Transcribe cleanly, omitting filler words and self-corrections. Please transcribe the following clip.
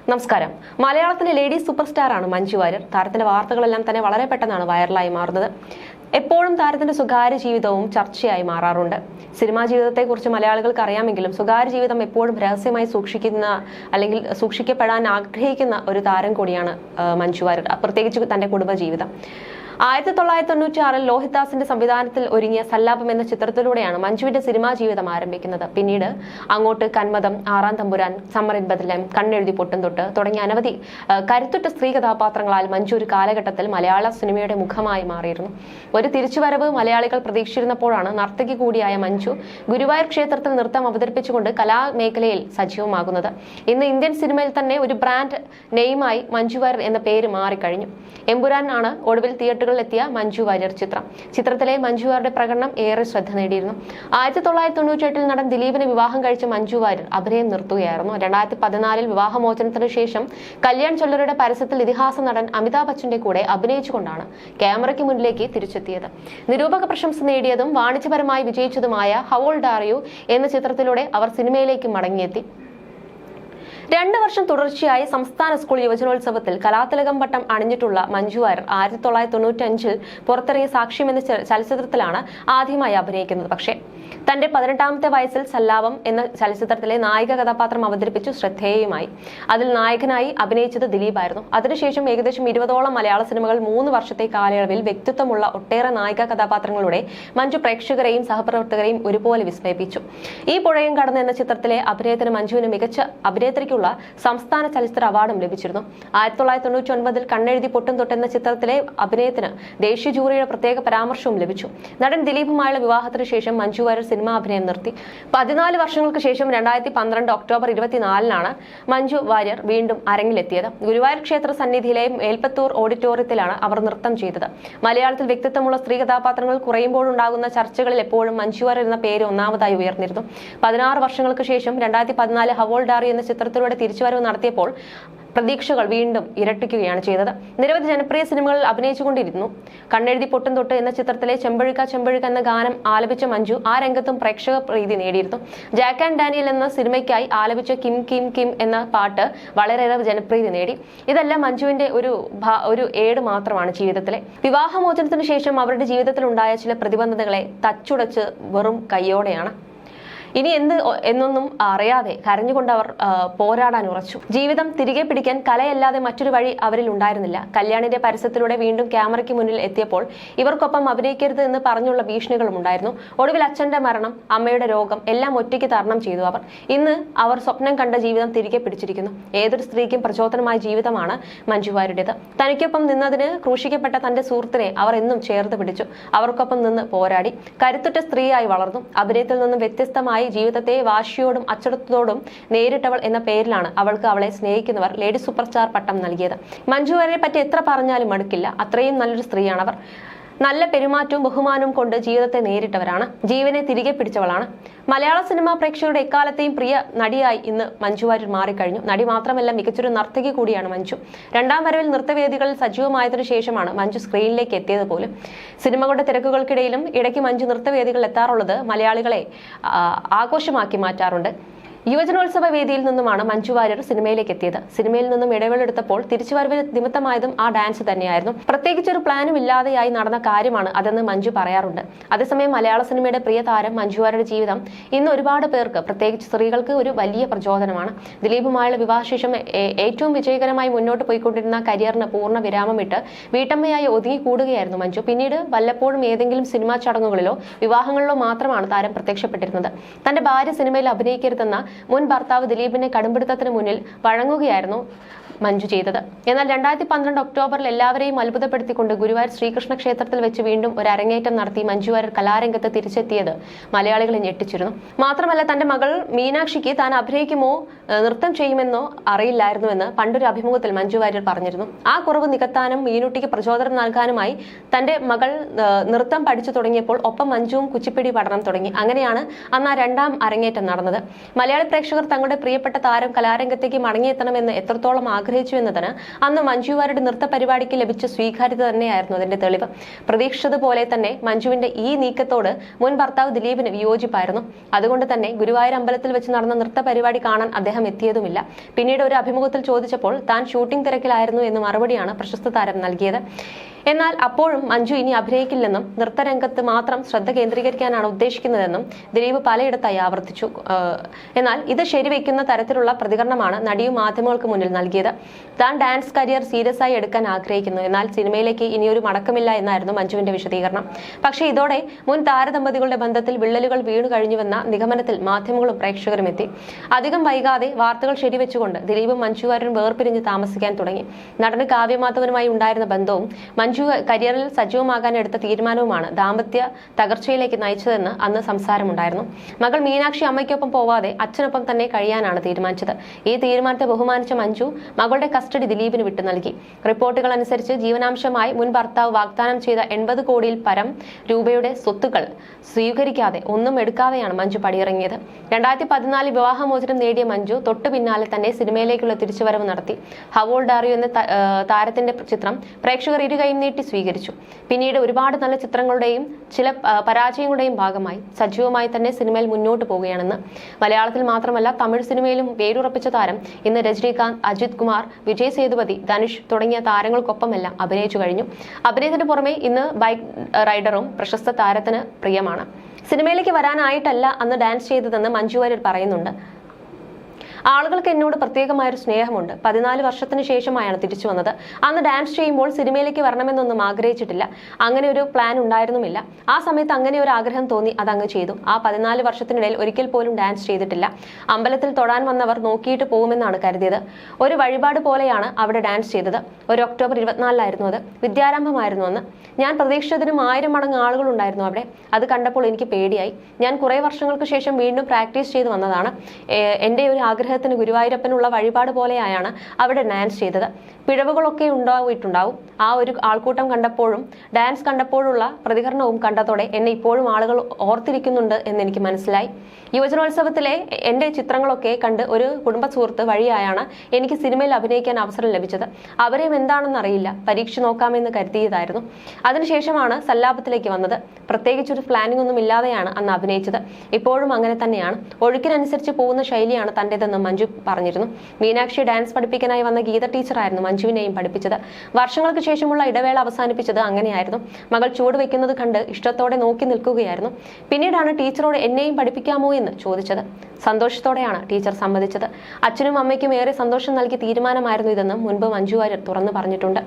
നമസ്കാരം. മലയാളത്തിലെ lady super സ്റ്റാറാണ് Manju Warrier. താരത്തിന്റെ വാർത്തകളെല്ലാം തന്നെ വളരെ പെട്ടെന്നാണ് വൈറലായി മാറുന്നത്. എപ്പോഴും താരത്തിന്റെ സ്വകാര്യ ജീവിതവും ചർച്ചയായി മാറാറുണ്ട്. സിനിമാ ജീവിതത്തെക്കുറിച്ച് മലയാളികൾക്ക് അറിയാമെങ്കിലും സ്വകാര്യ ജീവിതം എപ്പോഴും രഹസ്യമായി സൂക്ഷിക്കുന്ന അല്ലെങ്കിൽ സൂക്ഷിക്കപ്പെടാൻ ആഗ്രഹിക്കുന്ന ഒരു താരം കൂടിയാണ് മഞ്ജു വാര്യർ, പ്രത്യേകിച്ച് തന്റെ കുടുംബജീവിതം. 1996 ലോഹിത്ദാസിന്റെ സംവിധാനത്തിൽ ഒരുങ്ങിയ സല്ലാപം എന്ന ചിത്രത്തിലൂടെയാണ് മഞ്ജുവിന്റെ സിനിമാ ജീവിതം ആരംഭിക്കുന്നത്. പിന്നീട് അങ്ങോട്ട് കന്മദം, ആറാം തമ്പുരാൻ, സമ്മർ ഇൻ ബദലം, കണ്ണെഴുതി പൊട്ടും തൊട്ട് തുടങ്ങിയ അനവധി കരുത്തുറ്റ സ്ത്രീ കഥാപാത്രങ്ങളാൽ മഞ്ജു ഒരു കാലഘട്ടത്തിൽ മലയാള സിനിമയുടെ മുഖമായി മാറിയിരുന്നു. ഒരു തിരിച്ചുവരവ് മലയാളികൾ പ്രതീക്ഷിച്ചിരുന്നപ്പോഴാണ് നർത്തകി കൂടിയായ മഞ്ജു ഗുരുവായൂർ ക്ഷേത്രത്തിൽ നൃത്തം അവതരിപ്പിച്ചുകൊണ്ട് കലാമേഖലയിൽ സജീവമാകുന്നത്. ഇന്ന് ഇന്ത്യൻ സിനിമയിൽ തന്നെ ഒരു ബ്രാൻഡ് നെയിമായി മഞ്ജു വാര്യർ എന്ന പേര് മാറിക്കഴിഞ്ഞു. എമ്പുരാൻ ആണ് ഒടുവിൽ തിയേറ്ററുകളിലെത്തിയ മഞ്ജു വാര്യർ ചിത്രത്തിലെ മഞ്ജു വാര്യരുടെ പ്രകടനം ഏറെ ശ്രദ്ധ നേടിയിരുന്നു. 1998 നടൻ ദിലീപിനെ വിവാഹം കഴിച്ച മഞ്ജു വാര്യർ അഭിനയം നിർത്തുകയായിരുന്നു. 2014 വിവാഹമോചനത്തിന് ശേഷം കല്യാൺ ജ്വല്ലറിയുടെ പരസ്യത്തിൽ ഇതിഹാസ നടൻ അമിതാഭ് ബച്ചന്റെ കൂടെ അഭിനയിച്ചുകൊണ്ടാണ് ക്യാമറയ്ക്ക് മുന്നിലേക്ക് തിരിച്ചെത്തിയത്. നിരൂപക പ്രശംസ നേടിയതും വാണിജ്യപരമായി വിജയിച്ചതുമായ ഹൗ ഓൾഡ് ആർ യു എന്ന ചിത്രത്തിലൂടെ അവർ സിനിമയിലേക്ക് മടങ്ങിയെത്തി. 2 വർഷം തുടർച്ചയായി സംസ്ഥാന സ്കൂൾ യുവജനോത്സവത്തിൽ കലാതിലകം പട്ടം അണിഞ്ഞിട്ടുള്ള മഞ്ജു വാര്യർ 1995 പുറത്തിറങ്ങിയ സാക്ഷ്യം എന്ന ചലച്ചിത്രത്തിലാണ് ആദ്യമായി അഭിനയിക്കുന്നത്. പക്ഷേ തന്റെ 18ാമത്തെ വയസ്സിൽ സല്ലാപം എന്ന ചലച്ചിത്രത്തിലെ നായിക കഥാപാത്രം അവതരിപ്പിച്ചു ശ്രദ്ധേയമായി. അതിൽ നായകനായി അഭിനയിച്ചത് ദിലീപായിരുന്നു. അതിനുശേഷം ഏകദേശം 20ഓളം മലയാള സിനിമകൾ 3 വർഷത്തെ കാലയളവിൽ വ്യക്തിത്വമുള്ള ഒട്ടേറെ നായിക കഥാപാത്രങ്ങളുടെ മഞ്ജു പ്രേക്ഷകരെയും സഹപ്രവർത്തകരെയും ഒരുപോലെ വിസ്മയിപ്പിച്ചു. ഈ പുഴയും കടന്ന് എന്ന ചിത്രത്തിലെ അഭിനയത്തിന് മഞ്ജുവിന് മികച്ച അഭിനേത്രിക്കുള്ള സംസ്ഥാന ചലച്ചിത്ര അവാർഡും ലഭിച്ചിരുന്നു. 1999 കണ്ണെഴുതി പൊട്ടും തൊട്ട് എന്ന ചിത്രത്തിലെ അഭിനയത്തിന് ദേശീയ ജൂറിയുടെ പ്രത്യേക പരാമർശവും ലഭിച്ചു. നടൻ ദിലീപുമായുള്ള വിവാഹത്തിന് ശേഷം മഞ്ജു വാര്യർ സിനിമാ അഭിനയം നിർത്തി. 14 വർഷങ്ങൾക്ക് ശേഷം 2012 ഒക്ടോബർ 24 മഞ്ജു വാര്യർ വീണ്ടും അരങ്ങിലെത്തിയത്. ഗുരുവായൂർ ക്ഷേത്ര സന്നിധിയിലെ മേൽപ്പത്തൂർ ഓഡിറ്റോറിയത്തിലാണ് അവർ നൃത്തം ചെയ്തത്. മലയാളത്തിൽ വ്യക്തിത്വമുള്ള സ്ത്രീ കഥാപാത്രങ്ങൾ കുറയുമ്പോഴുണ്ടാകുന്ന ചർച്ചകളിൽ എപ്പോഴും മഞ്ജു വാര്യർ എന്ന പേര് ഒന്നാമതായി ഉയർന്നിരുന്നു. 16 വർഷങ്ങൾക്ക് ശേഷം 2014 ഹൗ ഓൾഡ് ആർ യു എന്ന ചിത്രത്തിലൂടെ തിരിച്ചുവരവ് നടത്തിയപ്പോൾ പ്രതീക്ഷകൾ വീണ്ടും ഇരട്ടിക്കുകയാണ് ചെയ്തത്. നിരവധി ജനപ്രിയ സിനിമകളിൽ അഭിനയിച്ചുകൊണ്ടിരുന്നു. കണ്ണെഴുതി പൊട്ടും തൊട്ട് എന്ന ചിത്രത്തിലെ ചെമ്പഴുക്ക ചെമ്പഴുക്ക എന്ന ഗാനം ആലപിച്ച മഞ്ജു ആ രംഗത്തും പ്രേക്ഷക പ്രീതി നേടിയിരുന്നു. ജാക്ക് ആൻഡ് ഡാനിയൽ എന്ന സിനിമയ്ക്കായി ആലപിച്ച കിം കിം കിം എന്ന പാട്ട് വളരെയേറെ ജനപ്രീതി നേടി. ഇതെല്ലാം മഞ്ജുവിന്റെ ഒരു ഏട് മാത്രമാണ് ജീവിതത്തിലെ. വിവാഹമോചനത്തിന് ശേഷം അവരുടെ ജീവിതത്തിൽ ഉണ്ടായ ചില പ്രതിബന്ധതകളെ തച്ചുടച്ച് വെറും കയ്യോടെയാണ്. ഇനി എന്നൊന്നും അറിയാതെ കരഞ്ഞുകൊണ്ട് അവർ പോരാടാൻ ഉറച്ചു. ജീവിതം തിരികെ പിടിക്കാൻ കലയല്ലാതെ മറ്റൊരു വഴി അവരിൽ ഉണ്ടായിരുന്നില്ല. കല്യാണിന്റെ പരസ്യത്തിലൂടെ വീണ്ടും ക്യാമറയ്ക്ക് മുന്നിൽ എത്തിയപ്പോൾ ഇവർക്കൊപ്പം അഭിനയിക്കരുത് എന്ന് പറഞ്ഞുള്ള ഭീഷണികളും ഉണ്ടായിരുന്നു. ഒടുവിൽ അച്ഛന്റെ മരണം, അമ്മയുടെ രോഗം എല്ലാം ഒറ്റയ്ക്ക് തരണം ചെയ്തു അവർ. ഇന്ന് അവർ സ്വപ്നം കണ്ട ജീവിതം തിരികെ പിടിച്ചിരിക്കുന്നു. ഏതൊരു സ്ത്രീക്കും പ്രചോദനമായ ജീവിതമാണ് മഞ്ജു വാര്യരുടേത്. തനിക്കൊപ്പം നിന്നതിന് ക്രൂശിക്കപ്പെട്ട തന്റെ സുഹൃത്തിനെ അവർ എന്നും ചേർത്ത് പിടിച്ചു. അവർക്കൊപ്പം നിന്ന് പോരാടി കരുത്തുറ്റ സ്ത്രീയായി വളർന്നു. അഭിനയത്തിൽ നിന്നും വ്യത്യസ്തമായി ജീവിതത്തെ വാശിയോടും അച്ചടക്കത്തോടും നേരിട്ടവൾ എന്ന പേരിലാണ് അവൾക്ക് അവളെ സ്നേഹിക്കുന്നവർ ലേഡി സൂപ്പർ സ്റ്റാർ പട്ടം നൽകിയത്. മഞ്ജു വാര്യരെ പറ്റി എത്ര പറഞ്ഞാലും മടുക്കില്ല. അത്രയും നല്ലൊരു സ്ത്രീയാണവർ. നല്ല പെരുമാറ്റവും ബഹുമാനവും കൊണ്ട് ജീവിതത്തെ നേരിട്ടവരാണ്. ജീവനെ തിരികെ പിടിച്ചവളാണ്. മലയാള സിനിമാ പ്രേക്ഷകരുടെ എക്കാലത്തെയും പ്രിയ നടിയായി ഇന്ന് മഞ്ജു വാര്യർ മാറിക്കഴിഞ്ഞു. നടി മാത്രമല്ല, മികച്ചൊരു നർത്തകി കൂടിയാണ് മഞ്ജു. 2ാം വരവിൽ നൃത്തവേദികളിൽ സജീവമായതിനു ശേഷമാണ് മഞ്ജു സ്ക്രീനിലേക്ക് എത്തിയത് പോലും. സിനിമകളുടെ തിരക്കുകൾക്കിടയിലും ഇടയ്ക്ക് മഞ്ജു നൃത്തവേദികളിൽ എത്താറുള്ളത് മലയാളികളെ ആഘോഷമാക്കി മാറ്റാറുണ്ട്. യുവജനോത്സവ വേദിയിൽ നിന്നുമാണ് മഞ്ജു വാര്യർ സിനിമയിലേക്ക് എത്തിയത്. സിനിമയിൽ നിന്നും ഇടവേളെടുത്തപ്പോൾ തിരിച്ചുവരവിന് നിമിത്തമായതും ആ ഡാൻസ് തന്നെയായിരുന്നു. പ്രത്യേകിച്ചൊരു പ്ലാനും ഇല്ലാതെയായി നടന്ന കാര്യമാണ് അതെന്ന് മഞ്ജു പറയാറുണ്ട്. അതേസമയം മലയാള സിനിമയുടെ പ്രിയ താരം മഞ്ജു വാര്യരുടെ ജീവിതം ഇന്ന് ഒരുപാട് പേർക്ക്, പ്രത്യേകിച്ച് സ്ത്രീകൾക്ക്, ഒരു വലിയ പ്രചോദനമാണ്. ദിലീപുമായുള്ള വിവാഹശേഷം ഏറ്റവും വിജയകരമായി മുന്നോട്ട് പോയിക്കൊണ്ടിരുന്ന കരിയറിന് പൂർണ്ണ വിരാമമിട്ട് വീട്ടമ്മയായി ഒതുങ്ങിക്കൂടുകയായിരുന്നു മഞ്ജു. പിന്നീട് വല്ലപ്പോഴും ഏതെങ്കിലും സിനിമാ ചടങ്ങുകളിലോ വിവാഹങ്ങളിലോ മാത്രമാണ് താരം പ്രത്യക്ഷപ്പെട്ടിരുന്നത്. തന്റെ ഭാര്യ സിനിമയിൽ അഭിനയിക്കരുതെന്ന മുൻ ഭർത്താവ് ദിലീപിന്റെ കടുംപിടുത്തത്തിന് മുന്നിൽ വഴങ്ങുകയായിരുന്നു മഞ്ജു ചെയ്തത്. എന്നാൽ 2012 ഒക്ടോബറിൽ എല്ലാവരെയും അത്ഭുതപ്പെടുത്തിക്കൊണ്ട് ഗുരുവായൂർ ശ്രീകൃഷ്ണ ക്ഷേത്രത്തിൽ വെച്ച് വീണ്ടും ഒരു അരങ്ങേറ്റം നടത്തി മഞ്ജു വാര്യർ കലാരംഗത്ത് തിരിച്ചെത്തിയത് മലയാളികളെ ഞെട്ടിച്ചിരുന്നു. മാത്രമല്ല, തന്റെ മകൾ മീനാക്ഷിക്ക് താൻ അഭിനയിക്കുമോ നൃത്തം ചെയ്യുമെന്നോ അറിയില്ലായിരുന്നുവെന്ന് പണ്ടൊരു അഭിമുഖത്തിൽ മഞ്ജു വാര്യർ പറഞ്ഞിരുന്നു. ആ കുറവ് നികത്താനും മീനുട്ടിക്ക് പ്രചോദനം നൽകാനുമായി തന്റെ മകൾ നൃത്തം പഠിച്ചു തുടങ്ങിയപ്പോൾ ഒപ്പം മഞ്ജുവും കുച്ചിപ്പിടി പഠനം തുടങ്ങി. അങ്ങനെയാണ് അന്ന് ആ 2ാം അരങ്ങേറ്റം നടന്നത്. മലയാളി പ്രേക്ഷകർ തങ്ങളുടെ പ്രിയപ്പെട്ട താരം കലാരംഗത്തേക്ക് മടങ്ങിയെത്തണമെന്ന് എത്രത്തോളം ആഗ്രഹിച്ചു എന്നതിന് അന്ന് മഞ്ജു വാര്യരുടെ നൃത്ത പരിപാടിക്ക് ലഭിച്ച സ്വീകാര്യത തന്നെയായിരുന്നു അതിന്റെ തെളിവ്. പ്രതീക്ഷിച്ചതുപോലെ തന്നെ മഞ്ജുവിന്റെ ഈ നീക്കത്തോട് മുൻ ഭർത്താവ് ദിലീപിന് വിയോജിപ്പായിരുന്നു. അതുകൊണ്ട് തന്നെ ഗുരുവായൂർ അമ്പലത്തിൽ വെച്ച് നടന്ന നൃത്ത പരിപാടി കാണാൻ അദ്ദേഹം എത്തിയതുമില്ല. പിന്നീട് ഒരു അഭിമുഖത്തിൽ ചോദിച്ചപ്പോൾ താൻ ഷൂട്ടിംഗ് തിരക്കിലായിരുന്നു എന്ന് മറുപടിയാണ് പ്രശസ്ത താരം നൽകിയത്. എന്നാൽ അപ്പോഴും മഞ്ജു ഇനി അഭിനയിക്കില്ലെന്നും നൃത്തരംഗത്ത് മാത്രം ശ്രദ്ധ കേന്ദ്രീകരിക്കാനാണ് ഉദ്ദേശിക്കുന്നതെന്നും ദിലീപ് പലയിടത്തായി ആവർത്തിച്ചു. എന്നാൽ ഇത് ശരിവെക്കുന്ന തരത്തിലുള്ള പ്രതികരണമാണ് നടിയും മാധ്യമങ്ങൾക്ക് മുന്നിൽ നൽകിയത്. താൻ ഡാൻസ് കരിയർ സീരിയസ് ആയി എടുക്കാൻ ആഗ്രഹിക്കുന്നു, എന്നാൽ സിനിമയിലേക്ക് ഇനിയൊരു മടക്കമില്ല എന്നായിരുന്നു മഞ്ജുവിന്റെ വിശദീകരണം. പക്ഷേ ഇതോടെ മുൻ താരദമ്പതികളുടെ ബന്ധത്തിൽ വിള്ളലുകൾ വീണു കഴിഞ്ഞുവെന്ന നിഗമനത്തിൽ മാധ്യമങ്ങളും പ്രേക്ഷകരും എത്തി. അധികം വൈകാതെ വാർത്തകൾ ശരിവെച്ചുകൊണ്ട് ദിലീപും മഞ്ജു വാര്യരും വേർപിരിഞ്ഞ് താമസിക്കാൻ തുടങ്ങി. നടന് കാവ്യമാധവനുമായി ഉണ്ടായിരുന്ന ബന്ധവും മഞ്ജു കരിയറിൽ സജീവമാകാൻ എടുത്ത തീരുമാനവുമാണ് ദാമ്പത്യ തകർച്ചയിലേക്ക് നയിച്ചതെന്ന് അന്ന് സംസാരമുണ്ടായിരുന്നു. മകൾ മീനാക്ഷി അമ്മയ്ക്കൊപ്പം പോവാതെ അച്ഛനൊപ്പം തന്നെ കഴിയാനാണ് തീരുമാനിച്ചത്. ഈ തീരുമാനത്തെ ബഹുമാനിച്ച മഞ്ജു മകളുടെ കസ്റ്റഡി ദിലീപിന് വിട്ടു നൽകി. റിപ്പോർട്ടുകൾ അനുസരിച്ച് ജീവനാംശമായി മുൻ ഭർത്താവ് വാഗ്ദാനം ചെയ്ത 80 കോടിയിൽ പരം രൂപയുടെ സ്വത്തുക്കൾ സ്വീകരിക്കാതെ ഒന്നും എടുക്കാതെയാണ് മഞ്ജു പടിയിറങ്ങിയത്. 2014 വിവാഹമോചനം നേടിയ മഞ്ജു തൊട്ടു പിന്നാലെ തന്നെ സിനിമയിലേക്കുള്ള തിരിച്ചുവരവ് നടത്തി. ഹൗ ഓൾഡ് ആർ യു എന്ന താരത്തിന്റെ ചിത്രം പ്രേക്ഷകർ ഇരുകൈയും നീട്ടി സ്വീകരിച്ചു. പിന്നീട് ഒരുപാട് നല്ല ചിത്രങ്ങളുടെയും ചില പരാജയങ്ങളുടെയും ഭാഗമായി സജീവമായി തന്നെ സിനിമയിൽ മുന്നോട്ട് പോവുകയാണെന്ന്. മലയാളത്തിൽ മാത്രമല്ല തമിഴ് സിനിമയിലും പേരുറപ്പിച്ച താരം ഇന്ന് രജനീകാന്ത്, അജിത് കുമാർ, വിജയ് സേതുപതി, ധനുഷ് തുടങ്ങിയ താരങ്ങൾക്കൊപ്പമെല്ലാം അഭിനയിച്ചു കഴിഞ്ഞു. അഭിനയത്തിന് പുറമെ ഇന്ന് ബൈക്ക് റൈഡറും പ്രശസ്ത താരത്തിന് പ്രിയമാണ്. സിനിമയിലേക്ക് വരാനായിട്ടല്ല അന്ന് ഡാൻസ് ചെയ്തതെന്ന് മഞ്ജു വാര്യർ പറയുന്നുണ്ട്. ആളുകൾക്ക് എന്നോട് പ്രത്യേകമായൊരു സ്നേഹമുണ്ട്. 14 വർഷത്തിന് ശേഷമായാണ് തിരിച്ചു വന്നത്. അന്ന് ഡാൻസ് ചെയ്യുമ്പോൾ സിനിമയിലേക്ക് വരണമെന്നൊന്നും ആഗ്രഹിച്ചിട്ടില്ല. അങ്ങനെ ഒരു പ്ലാൻ ഉണ്ടായിരുന്നുമില്ല. ആ സമയത്ത് അങ്ങനെ ഒരു ആഗ്രഹം തോന്നി, അതങ്ങ് ചെയ്തു. ആ 14 വർഷത്തിനിടയിൽ ഒരിക്കൽ പോലും ഡാൻസ് ചെയ്തിട്ടില്ല. അമ്പലത്തിൽ തൊടാൻ വന്നവർ നോക്കിയിട്ട് പോകുമെന്നാണ് കരുതിയത്. ഒരു വഴിപാട് പോലെയാണ് അവിടെ ഡാൻസ് ചെയ്തത്. ഒരു ഒക്ടോബർ 24 അത്. വിദ്യാരംഭമായിരുന്നു അന്ന്. ഞാൻ പ്രതീക്ഷിച്ചതിനും 1000 മടങ്ങ് ആളുകൾ ഉണ്ടായിരുന്നു അവിടെ. അത് കണ്ടപ്പോൾ എനിക്ക് പേടിയായി. ഞാൻ കുറെ വർഷങ്ങൾക്ക് ശേഷം വീണ്ടും പ്രാക്ടീസ് ചെയ്ത് വന്നതാണ്. എന്റെ ഒരു ആഗ്രഹത്തിന് ഗുരുവായൂരപ്പനുള്ള വഴിപാട് പോലെയാണ് അവിടെ ഡാൻസ് ചെയ്തത്. പിഴവുകളൊക്കെ ഉണ്ടായിട്ടുണ്ടാവും. ആ ഒരു ആൾക്കൂട്ടം കണ്ടപ്പോഴും ഡാൻസ് കണ്ടപ്പോഴുള്ള പ്രതികരണവും കണ്ടതോടെ എന്നെ ഇപ്പോഴും ആളുകൾ ഓർത്തിരിക്കുന്നുണ്ട് എന്ന് എനിക്ക് മനസ്സിലായി. യുവജനോത്സവത്തിലെ എന്റെ ചിത്രങ്ങളൊക്കെ കണ്ട് ഒരു കുടുംബ സുഹൃത്ത് വഴിയായാണ് എനിക്ക് സിനിമയിൽ അഭിനയിക്കാൻ അവസരം ലഭിച്ചത്. അവരെയും എന്താണെന്ന് അറിയില്ല, പരീക്ഷ നോക്കാമെന്ന് കരുതിയതായിരുന്നു. അതിനുശേഷമാണ് സല്ലാപത്തിലേക്ക് വന്നത്. പ്രത്യേകിച്ചൊരു പ്ലാനിംഗ് ഒന്നും ഇല്ലാതെയാണ് അന്ന് അഭിനയിച്ചത്. ഇപ്പോഴും അങ്ങനെ തന്നെയാണ്. ഒഴുക്കിനനുസരിച്ച് പോകുന്ന ശൈലിയാണ് തന്റേതെന്ന് മഞ്ജു പറഞ്ഞിരുന്നു. മീനാക്ഷി ഡാൻസ് പഠിപ്പിക്കാനായി വന്ന ഗീത ടീച്ചറായിരുന്നു മഞ്ജുവിനെയും പഠിപ്പിച്ചത്. വർഷങ്ങൾക്ക് ശേഷമുള്ള ഇടവേള അവസാനിപ്പിച്ചത് അങ്ങനെയായിരുന്നു. മകൾ ചൂട് വെക്കുന്നത് കണ്ട് ഇഷ്ടത്തോടെ നോക്കി നിൽക്കുകയായിരുന്നു. പിന്നീടാണ് ടീച്ചറോട് എന്നെയും പഠിപ്പിക്കാമോ എന്ന് ചോദിച്ചത്. സന്തോഷത്തോടെയാണ് ടീച്ചർ സമ്മതിച്ചത്. അച്ഛനും അമ്മയ്ക്കും ഏറെ സന്തോഷം നൽകിയ തീരുമാനമായിരുന്നു ഇതെന്ന് മുൻപ് മഞ്ജു വാര്യർ തുറന്നു പറഞ്ഞിട്ടുണ്ട്.